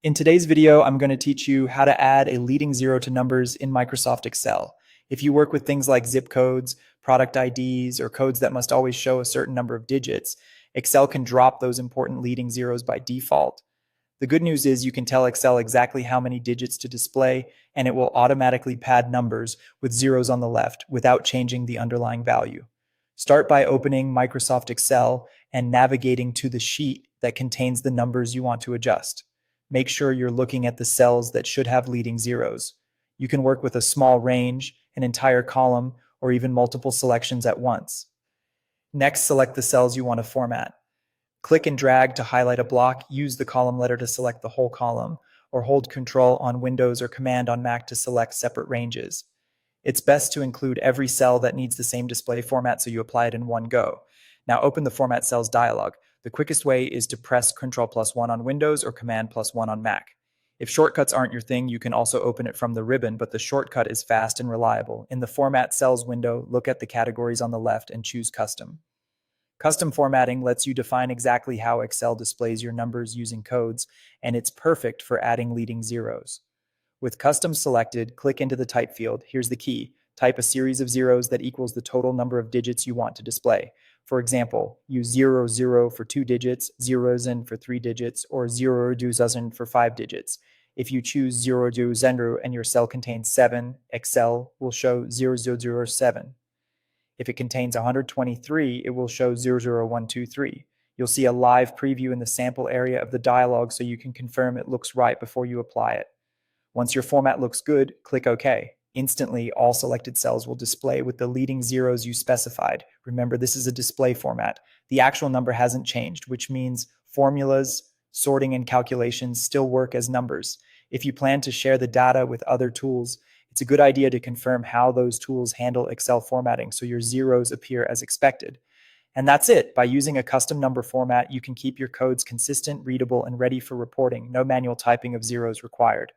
In today's video, I'm going to teach you how to add a leading zero to numbers in Microsoft Excel. If you work with things like zip codes, product IDs, or codes that must always show a certain number of digits, Excel can drop those important leading zeros by default. The good news is you can tell Excel exactly how many digits to display, and it will automatically pad numbers with zeros on the left without changing the underlying value. Start by opening Microsoft Excel and navigating to the sheet that contains the numbers you want to adjust. Make sure you're looking at the cells that should have leading zeros. You can work with a small range, an entire column, or even multiple selections at once. Next, select the cells you want to format. Click and drag to highlight a block, use the column letter to select the whole column, or hold Control on Windows or Command on Mac to select separate ranges. It's best to include every cell that needs the same display format so you apply it in one go. Now open the Format Cells dialog. The quickest way is to press Ctrl+1 on Windows or Command+1 on Mac. If shortcuts aren't your thing, you can also open it from the ribbon, but the shortcut is fast and reliable. In the Format Cells window, look at the categories on the left and choose Custom. Custom formatting lets you define exactly how Excel displays your numbers using codes, and it's perfect for adding leading zeros. With custom selected, click into the type field. Here's the key. Type a series of zeros that equals the total number of digits you want to display. For example, use 00 for 2 digits, 0 for 3 digits, or 0 for 5 digits. If you choose 0 and your cell contains 7, Excel will show 0007. If it contains 123, it will show 00123. You'll see a live preview in the sample area of the dialog so you can confirm it looks right before you apply it. Once your format looks good, click OK. Instantly, all selected cells will display with the leading zeros you specified. Remember, this is a display format. The actual number hasn't changed, which means formulas, sorting, and calculations still work as numbers. If you plan to share the data with other tools, it's a good idea to confirm how those tools handle Excel formatting so your zeros appear as expected. And that's it. By using a custom number format, you can keep your codes consistent, readable, and ready for reporting. No manual typing of zeros required.